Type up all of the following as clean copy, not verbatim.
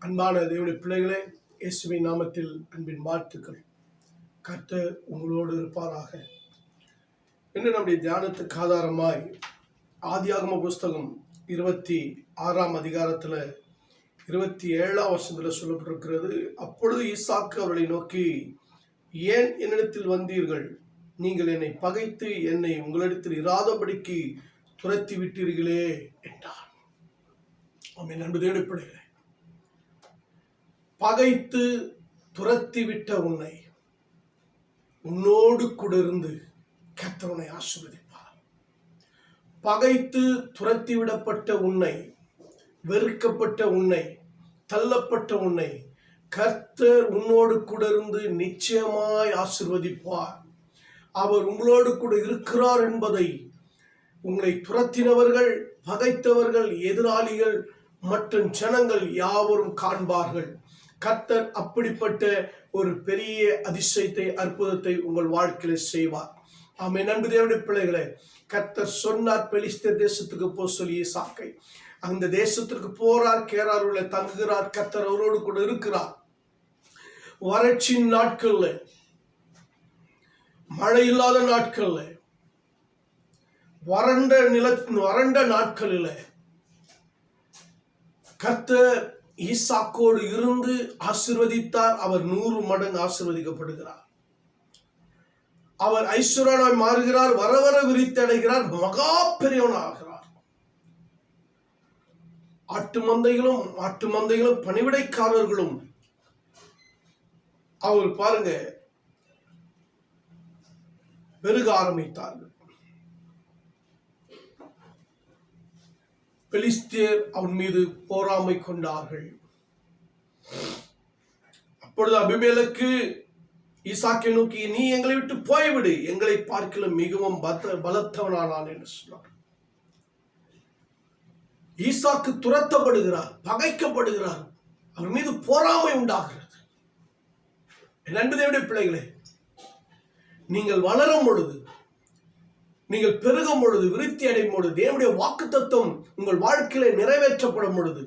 அன்பான தேவனுடைய பிள்ளைகளே, இயேசுவின் நாமத்தில் அன்பின் வாழ்த்துக்கள். கர்த்தர் உங்களோடு இருப்பாராக. இன்று நம்முடைய தியானத்துக்கு ஆதாரமாய் ஆதியாகம புஸ்தகம் 26ஆம் அதிகாரத்தில் 27ஆம் வசனத்தில் சொல்லப்பட்டிருக்கிறது. அப்பொழுது ஈசாக்கு அவர்களை நோக்கி, ஏன் என்னிடத்தில் வந்தீர்கள்? நீங்கள் என்னை பகைத்து என்னை உங்களிடத்தில் இராதபடிக்கு துரத்தி விட்டீர்களே என்றார். ஆமென். அன்பு தேவனுடைய பிள்ளைகளே, பகைத்து துரத்தி விட்ட உன்னை உன்னோடு கூட இருந்து கர்த்தர் உன்னை ஆசீர்வதிப்பார். பகைத்து துரத்தி விடப்பட்ட உன்னை, வெறுக்கப்பட்ட உன்னை, தள்ளப்பட்ட உன்னை கர்த்தர் உன்னோடு கூட இருந்து நிச்சயமாய் ஆசீர்வதிப்பார். அவர் உங்களோடு கூட இருக்கிறார் என்பதை உங்களை துரத்தினவர்கள், பகைத்தவர்கள், எதிராளிகள் மற்றும் ஜனங்கள் யாவரும் காண்பார்கள். கர்த்தர் அப்படிப்பட்ட ஒரு பெரிய அதிசயத்தை, அற்புதத்தை உங்கள் வாழ்க்கையில செய்வார். ஆமென். அன்பு தேவனுடைய பிள்ளைகளே, கர்த்தர் சொன்னார், பெலிஸ்தர் தேசத்துக்கு போ சொல்லி ஈசாக்கை. அந்த தேசத்திற்கு போறார், கேராருல தங்குகிறார். கர்த்தர் அவரோடு கூட இருக்கிறார். வறட்சி நாட்கள்ல, மழை இல்லாத நாட்கள்ல, வறண்ட நாட்களில் கர்த்தர் ஈசாக்கோடு இருந்து ஆசீர்வதித்தார். அவர் 100 மடங்கு ஆசீர்வதிக்கப்படுகிறார். அவர் ஐஸ்வர்யனாய் மாறுகிறார், வர வர விரித்தடைகிறார், மகா பெரியவனாகிறார். ஆட்டு மந்தைகளும் பணிவிடைக்காரர்களும் அவர் பாருங்க பெருக ஆரம்பித்தார்கள். பெலிஸ்தியர் அவன் மீது போராமை கொண்டார்கள். அப்பொழுது அபிமெலேக்கு ஈசாக்கை நோக்கி, நீ எங்களை விட்டு போய்விடு, எங்களை பார்க்கலும் மிகவும் பலத்தவனானான் என்று சொன்னார். ஈசாக்கு துரத்தப்படுகிறார், பகைக்கப்படுகிறார், அவர் மீது போராமை உண்டாகிறது. என் அன்பு தேவனுடைய பிள்ளைகளே, நீங்கள் வளரும் பொழுது, நீங்கள் பெருகும் பொழுது, விருத்தி அடையும் பொழுது, தேவனுடைய வாக்குத்தத்தம் உங்கள் வாழ்க்கையில நிறைவேற்றப்படும் பொழுது,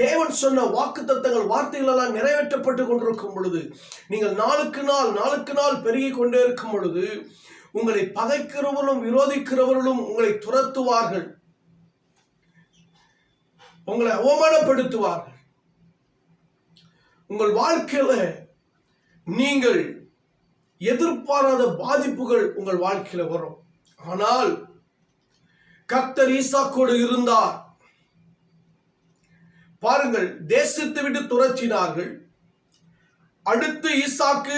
தேவன் சொன்ன வாக்குத்தத்தங்கள், வார்த்தைகள் எல்லாம் நிறைவேற்றப்பட்டு கொண்டிருக்கும் பொழுது, நீங்கள் நாளுக்கு நாள் பெருகி கொண்டே இருக்கும் பொழுது, உங்களை பகைக்கிறவர்களும் விரோதிக்கிறவர்களும் உங்களை துரத்துவார்கள், உங்களை அவமானப்படுத்துவார்கள். உங்கள் வாழ்க்கையில நீங்கள் எதிர்பாராத பாதிப்புகள் உங்கள் வாழ்க்கையில வரும். ஆனால் கர்த்தர் ஈசாக்கோடு இருந்தார். பாருங்கள், தேசத்தை விட்டு துரத்தினார்கள். அடுத்து ஈசாக்கு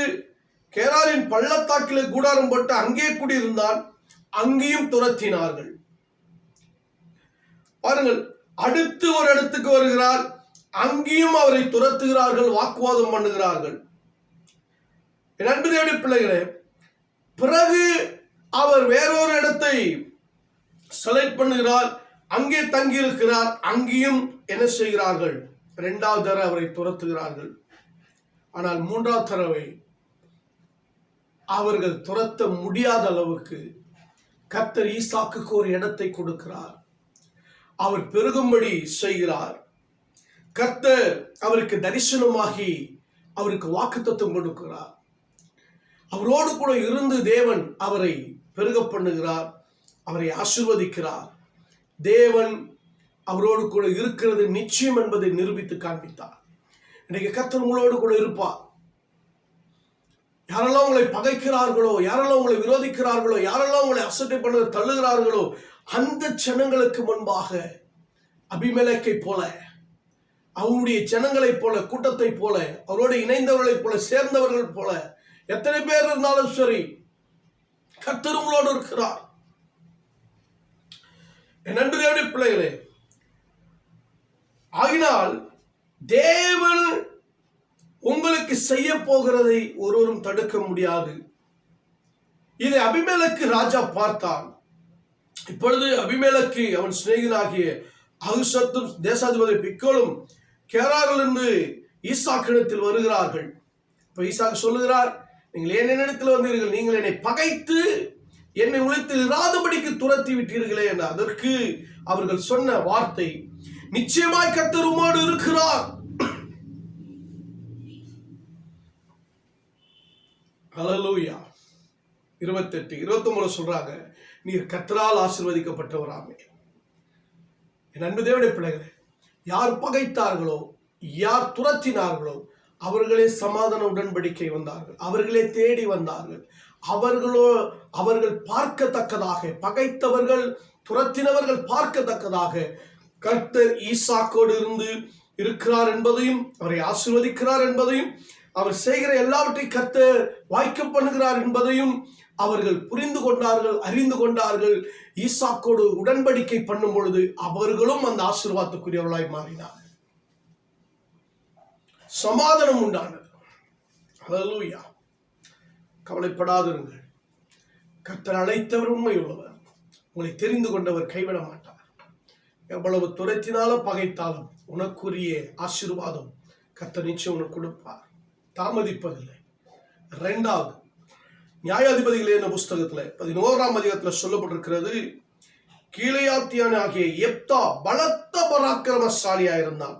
கேராரின் பள்ளத்தாக்கிலே கூடாரம் போட்டு அங்கே குடியிருந்தான். அங்கேயும் துரத்தினார்கள். பாருங்கள், அடுத்து ஒரு இடத்துக்கு வருகிறார், அங்கேயும் அவரை துரத்துகிறார்கள், வாக்குவாதம் பண்ணுகிறார்கள். என் அன்பு தேவனுடைய பிள்ளைகளே, பிறகு அவர் வேறொரு இடத்தை செலக்ட் பண்ணுகிறார், அங்கே தங்கி இருக்கிறார். அங்கேயும் என்ன செய்கிறார்கள்? 2வது தடவை அவரை துரத்துகிறார்கள். ஆனால் 3வது தடவை அவர்கள் துரத்த முடியாத அளவுக்கு கர்த்தர் ஈசாக்குக்கு ஒரு இடத்தை கொடுக்கிறார். அவர் பெருகும்படி செய்கிறார். கர்த்தர் அவருக்கு தரிசனமாகி அவருக்கு வாக்குத்தத்தம் கொடுக்கிறார். அவரோடு கூட இருந்து தேவன் அவரை பெருக பண்ணுகிறார், அவரை ஆசீர்வதிக்கிறார். தேவன் அவரோடு கூட இருக்கிறது நிச்சயம் என்பதை நிரூபித்து காண்பித்தார். இன்னைக்கு கர்த்தர் உங்களோடு கூட இருப்பார். யாரெல்லாம் உங்களை பகைக்கிறார்களோ, யாரெல்லாம் உங்களை விரோதிக்கிறார்களோ, யாரெல்லாம் உங்களை அசட்டை பண்ண தள்ளுகிறார்களோ, அந்த ஜனங்களுக்கு முன்பாக அபிமெலேக்கை போல, அவருடைய ஜனங்களை போல, கூட்டத்தை போல, அவரோடு இணைந்தவர்களை போல, சேர்ந்தவர்கள் போல எத்தனை பேர் இருந்தாலும் சரி, கர்த்தர் உங்களோடு இருக்கிறார். என் அன்பு தேவனுடைய பிள்ளைகளே, ஆகினால் தேவன் உங்களுக்கு செய்ய போகிறதை ஒருவரும் தடுக்க முடியாது. இதை அபிமெலேக்கு ராஜா பார்த்தான். இப்பொழுது அபிமெலேக்கு அவன் சிநேகிதனாகிய அகுசத்தும் தேசாதிபதி பிக்கோலும் கேராரிலிருந்து ஈசாக்கிடத்தில் வருகிறார்கள். இப்ப ஈசாக்கு சொல்லுகிறார், நீங்கள் ஏன் என்னிடத்தில் வந்தீர்கள்? நீங்கள் என்னை பகைத்து என்னை உழைத்து இராதபடிக்கு துரத்தி விட்டீர்களே என்ற. அதற்கு அவர்கள் சொன்ன வார்த்தை, நிச்சயமாய் கர்த்தர் உம்மோடு இருக்கிறார், ஹல்லேலூயா. 28, 29 சொல்றாங்க, நீர் கர்த்தரால் ஆசீர்வதிக்கப்பட்டவராமே. என் அன்பு தேவனுடைய பிள்ளைகளே, யார் பகைத்தார்களோ, யார் துரத்தினார்களோ, அவர்களே சமாதான உடன்படிக்கை வந்தார்கள், அவர்களே தேடி வந்தார்கள். அவர்கள் பார்க்கத்தக்கதாக, பகைத்தவர்கள் துரத்தினவர்கள் பார்க்கத்தக்கதாக கர்த்தர் ஈசாக்கோடு இருந்து இருக்கிறார் என்பதையும், அவரை ஆசீர்வதிக்கிறார் என்பதையும், அவர் செய்கிற எல்லாவற்றையும் கர்த்தர் வாய்க்க பண்ணுகிறார் என்பதையும் அவர்கள் புரிந்து கொண்டார்கள், அறிந்து கொண்டார்கள். ஈசாக்கோடு உடன்படிக்கை பண்ணும் பொழுது அவர்களும் அந்த ஆசீர்வாதத்துக்குரியவர்களாய் மாறினார்கள். சமாதானம் உண்டானது. ஹல்லேலூயா. கவலைப்படாதிருங்கள். கர்த்தர் அழைத்தவர் உண்மையுள்ளவர். உங்களை தெரிந்து கொண்டவர் கைவிட மாட்டார். எவ்வளவு துரத்தினாலும் பகைத்தாலும் உனக்குரிய ஆசீர்வாதம் கர்த்தர் நிச்சயம் உனக்கு கொடுப்பார். தாமதிப்பதில்லை. 2வது நியாயாதிபதிகள் என்ற புஸ்தகத்துல 11ஆம் அதிகாரத்துல சொல்லப்பட்டிருக்கிறது, கீலேயாத்தியன் ஆகிய யெப்தா பலத்த பராக்கிரமசாலியா இருந்தான்.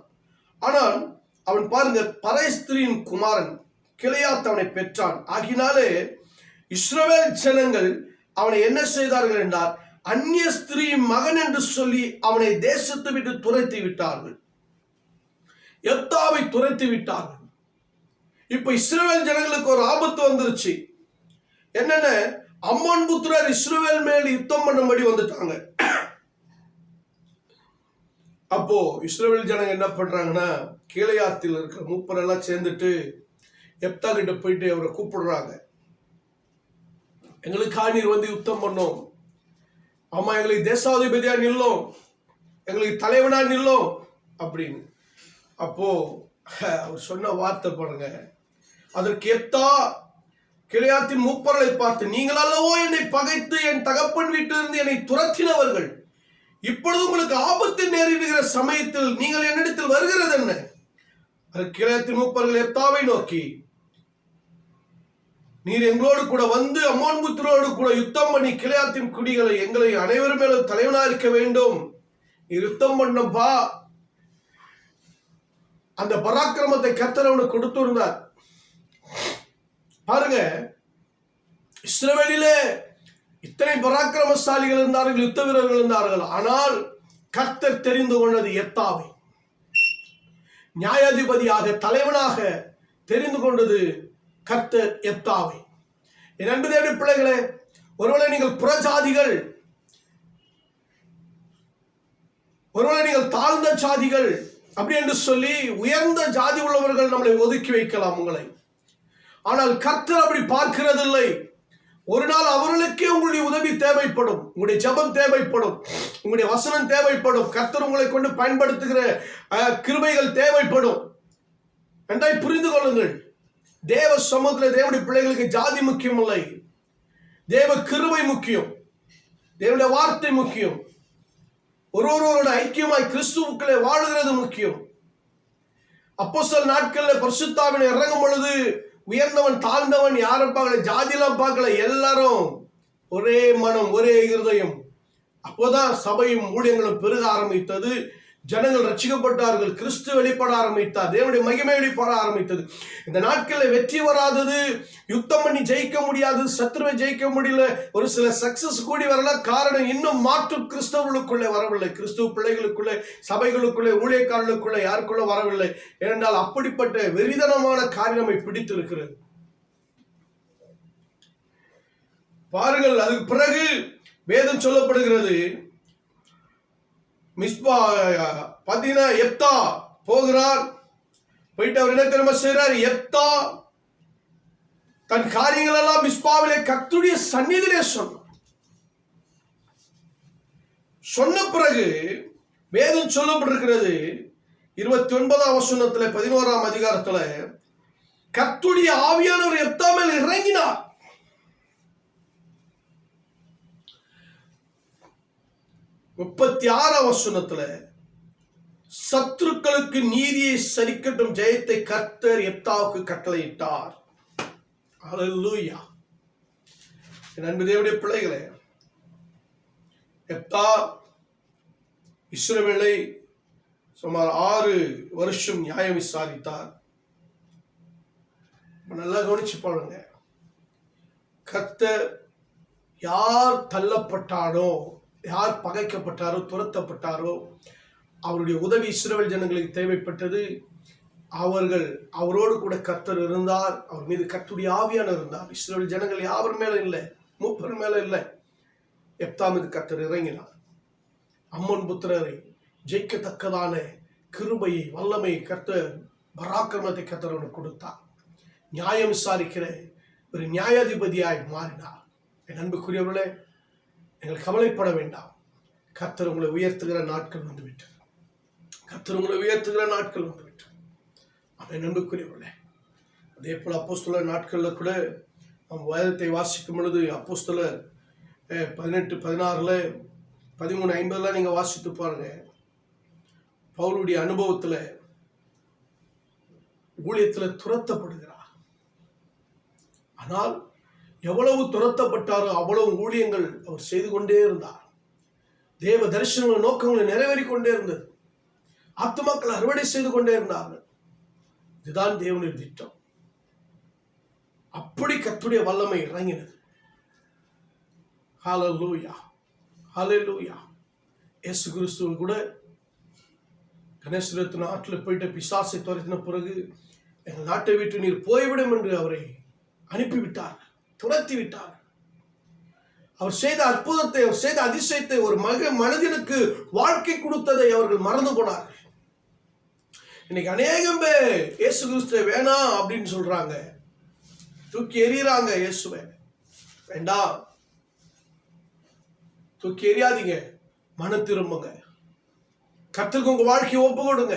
ஆனால் அவன் பாருங்க, பரஸ்திரியின் குமாரன் கிளையாத் அவனை பெற்றான். ஆகினாலே இஸ்ரவேல் ஜனங்கள் அவனை என்ன செய்தார்கள் என்றால், அந்நிய ஸ்திரீ மகன் என்று சொல்லி அவனை தேசத்தை விட்டு துரத்தி விட்டார்கள். யெப்தாவை துரத்தி விட்டார்கள். இப்ப இஸ்ரவேல் ஜனங்களுக்கு ஒரு ஆபத்து வந்துருச்சு. என்னென்ன, அம்மோன் புத்திரர் இஸ்ரவேல் மேல் யுத்தம் பண்ணும்படி வந்துட்டாங்க. அப்போ இஸ்ரவேல் ஜனங்க என்ன பண்றாங்கன்னா, கீலேயாத்தில் இருக்கிற மூப்பரெல்லாம் சேர்ந்துட்டு யெப்தா கிட்ட போயிட்டு அவரை கூப்பிடுறாங்க. எங்களுக்காக நீர் வந்து யுத்தம் பண்ணோம், ஆமா எங்களுக்கு தேசாதிபதியா நில்லோம், எங்களுக்கு தலைவனா நில்லோம் அப்படின்னு. அப்போ அவர் சொன்ன வார்த்தை பாருங்க, அதற்கு யெப்தா கிளையாத்தின் மூப்பர்களை பார்த்து, நீங்கள் அல்லவோ என்னை பகைத்து என் தகப்பன் வீட்டிலிருந்து என்னை துரத்தினவர்கள், இப்பொழுது உங்களுக்கு ஆபத்து நேரிடுகிற சமயத்தில் நீங்கள் என்னிடத்தில் வருகிறது என்ன? அதற்கு கிளையாத்தின் மூப்பர்கள் யெப்தாவை நோக்கி, நீர் எங்களோடு கூட வந்து அம்மோன் புத்திரோடு கூட யுத்தம் பண்ணி கிளையாத்தின் குடிகளை எங்களை அனைவரும் மேலும் தலைவனா இருக்க வேண்டும். நீர் யுத்தம் பண்ணப்பா, அந்த பராக்கிரமத்தை கர்த்தர் அவனுக்கு கொடுத்திருந்தார். பாருங்க, இஸ்ரவேலிலே இத்தனை பராக்கிரமசாலிகள் இருந்தார்கள், யுத்த வீரர்கள் இருந்தார்கள். ஆனால் கர்த்தர் தெரிந்து கொண்டது யெப்தாவை நியாயாதிபதியாக, தலைவனாக தெரிந்து கொண்டது கர்த்தர் யெப்தாவை. என் அன்பு தேவனுடைய பிள்ளைகளே, ஒருவேளை நீங்கள் புறஜாதிகள், ஒருவேளை நீங்கள் தாழ்ந்த ஜாதிகள் அப்படி என்று சொல்லி உயர்ந்த ஜாதி உள்ளவர்கள் நம்மளை ஒதுக்கி வைக்கலாம் உங்களை. ஆனால் கர்த்தர் அப்படி பார்க்கிறதில்லை. ஒரு நாள் அவர்களுக்கே உங்களுடைய உதவி தேவைப்படும், உங்களுடைய ஜெபம் தேவைப்படும், உங்களுடைய வசனம் தேவைப்படும், கர்த்தர் உங்களை கொண்டு பயன்படுத்துகிற கிருபைகள் தேவைப்படும். நன்றாய் புரிந்து கொள்ளுங்கள். தேவ சமூகத்தில் தேவனுடைய பிள்ளைகளுக்கு ஜாதி முக்கியம் இல்லை, தேவ கிருபை முக்கியம், தேவனுடைய வார்த்தை முக்கியம், ஒருவரோட ஐக்கியமாய் கிறிஸ்துவுக்குள்ளே வாழுகிறது முக்கியம். அப்போஸ்தலர் நாட்களில் பரிசுத்த ஆவியானவர் இறங்கும் பொழுது உயர்ந்தவன் தாழ்ந்தவன் யாரும் பார்க்கல, ஜாதியெல்லாம் பார்க்கல, எல்லாரும் ஒரே மனம், ஒரே இருதயம். அப்போதான் சபையும் ஊழியங்களும் பெருக ஆரம்பித்தது. ஜனங்கள் ரட்சிக்கப்பட்டார்கள், கிறிஸ்து வெளிப்பட ஆரம்பித்தார், தேவனுடைய மகிமை வெளிப்பட ஆரம்பித்தது. இந்த நாட்களில் வெற்றி வராதது, யுத்தம் பண்ணி ஜெயிக்க முடியாது, சத்துருவை ஜெயிக்க முடியல, ஒரு சில சக்சஸ் கூடி வரல. காரணம், இன்னும் மாற்று கிறிஸ்தவர்களுக்குள்ளே வரவில்லை, கிறிஸ்துவ பிள்ளைகளுக்குள்ளே, சபைகளுக்குள்ளே, ஊழியக்காரர்களுக்குள்ளே யாருக்குள்ள வரவில்லை. ஏனென்றால் அப்படிப்பட்ட வெறிதனமான காரியம் பிடித்து இருக்கிறது. பாருங்கள், அதுக்கு பிறகு வேதம் சொல்லப்படுகிறது, மிஸ்பா பார்த்தீங்கன்னா யெப்தா போகிறார். போயிட்டு அவர் என்ன தெரியுமா செய்றார்? யெப்தா தன் காரியங்கள் எல்லாம் மிஸ்பாவிலே கர்த்தருடைய சந்நிதியிலே சொன்ன பிறகு வேதம் சொல்லப்பட்டிருக்கிறது 29ஆம் வசனத்துல 11ஆம் அதிகாரத்துல, கர்த்தருடைய ஆவியானவர் யெப்தா மேல் இறங்கினார். முப்பத்தி 6ஆம் வசனத்துல, சத்துருக்களுக்கு நீதியை சரிக்கட்டும் ஜெயத்தை கர்த்தர் யெப்தாவுக்கு கட்டளையிட்டார். ஹல்லேலூயா. என் அன்பு தேவனுடைய பிள்ளைகளே, யெப்தா இஸ்ரவேலை சுமார் 6 வருஷம் நியாயம் விசாரித்தார். நல்லா கவனிச்சு பாருங்க. கர்த்தர் யார் தள்ளப்பட்டாரோ, யார் பகைக்கப்பட்டாரோ, துரத்தப்பட்டாரோ, அவருடைய உதவி இஸ்ரவேல் ஜனங்களுக்கு தேவைப்பட்டது. அவரோடு கூட கர்த்தர் இருந்தார். அவர் மீது கர்த்தருடைய ஆவியானவர் இருந்தார். இஸ்ரவேல் ஜனங்கள் யாவர் மேல இல்லை, மூப்பர் மேல இல்லை. எப்தா மீது கர்த்தர் இறங்கினார். அம்மன் புத்திரரை ஜெயிக்கத்தக்கதான கிருபையை, வல்லமை, கர்த்தர் பராக்கிரமத்தை கர்த்தர் அவனுக்கு கொடுத்தார். நியாயம் விசாரிக்கிற ஒரு நியாயாதிபதியாய் மாறினார். என் அன்புக்குரியவர்களே, நீங்கள் கவலைப்பட வேண்டாம். கர்த்தர் உங்களை உயர்த்துகிற நாட்கள் வந்துவிட்டது. கர்த்தர் உங்களை உயர்த்துகிற நாட்கள் வந்துவிட்டது. அவன் அன்புக்குரியவர்களே, அதே போல அப்போஸ்தலர் நாட்கள்ல கூட நாம் வேதத்தை வாசிக்கும் பொழுது அப்போஸ்தலர் 18:16 13:50 நீங்க வாசித்து பாருங்க. பவுலுடைய அனுபவத்துல ஊழியத்துல துரத்தப்படுகிறார். ஆனால் எவ்வளவு துரத்தப்பட்டாரோ அவ்வளவு ஊழியங்கள் அவர் செய்து கொண்டே இருந்தார். தேவ தரிசனங்கள், நோக்கங்களை நிறைவேறிக் கொண்டே இருந்தது. ஆத்துமாக்கள் அறுவடை செய்து கொண்டே இருந்தார்கள். இதுதான் தேவனுடைய திட்டம். அப்படி கர்த்தருடைய வல்லமை இறங்கினது. ஹல்லேலூயா, ஹல்லேலூயா. இயேசு கிறிஸ்து கூட கணேசரத்து நாட்டில் போயிட்டு பிசாசை துரத்தின பிறகு, எங்கள் நாட்டை விட்டு நீர் போய்விடும் என்று அவரை அனுப்பிவிட்டார், துரத்தி விட்டார். அவர் செய்த அற்புதத்தை, அவர் செய்த அதிசயத்தை, ஒரு மனிதனுக்கு வாழ்க்கை கொடுத்ததை அவர்கள் மறந்து போனார்கள். இன்னைக்கு அநேகம் பேர் இயேசு கிறிஸ்துவை வேணாம் அப்படின்னு சொல்றாங்க, தூக்கி எறிகிறாங்க. இயேசுவை வேண்டாம், தூக்கி எறியாதீங்க, மன திரும்புங்க, கர்த்தருக்கு உங்க வாழ்க்கையை ஒப்பு கொடுங்க.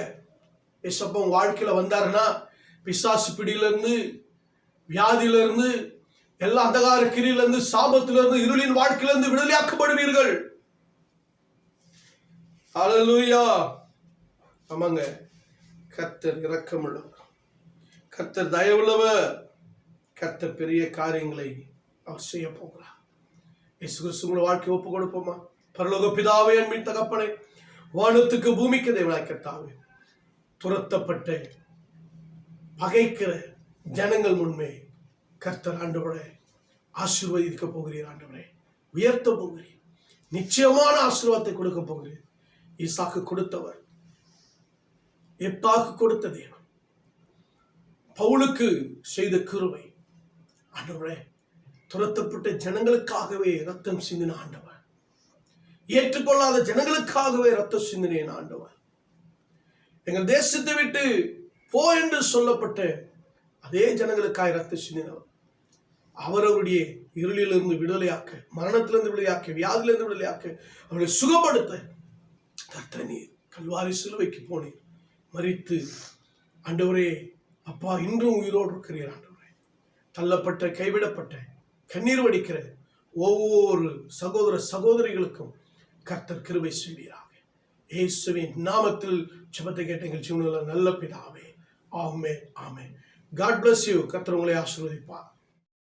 ஏசப்பா உங்க வாழ்க்கையில வந்தாருன்னா பிசாசு பிடியிலிருந்து, வியாதியிலிருந்து, எல்லா அந்தகார கிரியிலிருந்து, சாபத்திலிருந்து, இருளின் வாழ்க்கையிலிருந்து விடுதலையாக்கப்படுவீர்கள். ஹல்லேலூயா. ஆமாங்க, கர்த்தர் இரக்கமுள்ளவர், கர்த்தர் தயவுள்ளவர், கர்த்தர் பெரிய காரியங்களை அவர் செய்ய போகிறார். இயேசு கிறிஸ்துவின் வாழ்க்கையை ஒப்பு கொடுப்போமா? பரலோக பிதாவே, அன்பின் தகப்பனே, வானத்துக்கு பூமிக்கு தேவனாய் கர்த்தாவே, துரத்தப்பட்ட பகைக்கிற ஜனங்கள் முன்பே கர்த்தர் ஆண்டவரே ஆசீர்வதிக்க போகிறீர். ஆண்டவரே உயர்த்த போகிறீர். நிச்சயமான ஆசீர்வாதத்தை கொடுக்க போகிறீர். ஈசாக்கு கொடுத்தவர், எப்தாக்கு கொடுத்த தேவன், பவுலுக்கு செய்த கிருபை. ஆண்டவரே, துரத்தப்பட்ட ஜனங்களுக்காகவே ரத்தம் சிந்தின ஆண்டவர், ஏற்றுக்கொள்ளாத ஜனங்களுக்காகவே ரத்தம் சிந்தினேன் ஆண்டவர். எங்கள் தேசத்தை விட்டு போ என்று சொல்லப்பட்ட அதே ஜனங்களுக்காக ரத்தம் சிந்தினவர். அவருடைய இருளிலிருந்து விடுதலையாக்க, மரணத்திலிருந்து விடுதலையாக்க, வியாதிலிருந்து விடுதலையாக்க, அவரை சுகப்படுத்த கர்த்தர் நீர் கல்வாரி சிலுவைக்கு போனீர், மரித்து ஆண்டவரே அப்பா இன்றும் உயிரோடு இருக்கிறீர். ஆண்டவரே, தள்ளப்பட்ட, கைவிடப்பட்ட, கண்ணீர் வடிக்கிற ஒவ்வொரு சகோதர சகோதரிகளுக்கும் கர்த்தர் கிருபை செய்வீராக. இயேசுவின் நாமத்தில் ஜெபத்தை கேட்ட எங்கள் ஜீவனில் நல்ல பிதாவே, ஆமென், ஆமென். God bless you. கர்த்தர் உங்களை ஆசீர்வதிப்பார்.